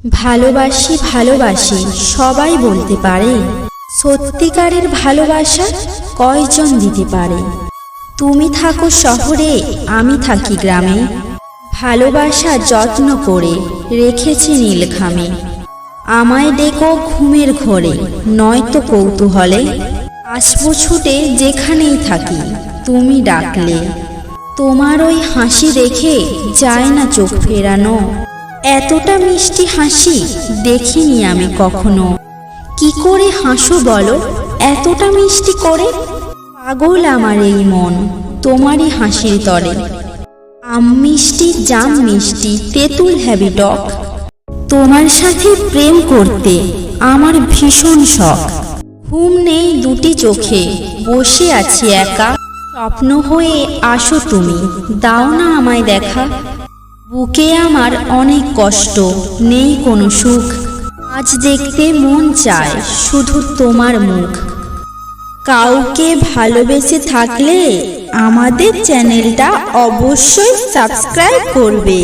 ভালোবাসি ভালোবাসি সবাই বলতে পারে, সত্যিকারের ভালোবাসা কয়জন দিতে পারে। তুমি থাকো শহরে, আমি থাকি গ্রামে, ভালোবাসা যত্ন করে রেখেছি নীলখামে। আমায় ডেকো ঘুমের ঘোরে, নয়তো কৌতূহলে, আসবো ছুটে যেখানেই থাকি তুমি ডাকলে। তোমার ওই হাসি দেখে যায় না চোখ ফেরানো, এতটা মিষ্টি হাসি দেখিনি আমি কখনো। কি করে হাসো বলো এতটা মিষ্টি করে, পাগল আমার এই মন তোমারই হাসির তরে। আম মিষ্টি জাম মিষ্টি তেঁতুল হ্যাবি টক, তোমার সাথে প্রেম করতে আমার ভীষণ শখ। ঘুম নেই দুটি চোখে, বসে আছি একা, স্বপ্ন হয়ে আসো তুমি, দাও না আমায় দেখা। বুকে আমার অনেক কষ্ট, নেই কোনো সুখ, আজ দেখতে মন চায় শুধু তোমার মুখ। কাউকে ভালোবেসে থাকলে আমাদের চ্যানেলটা অবশ্যই সাবস্ক্রাইব করবে।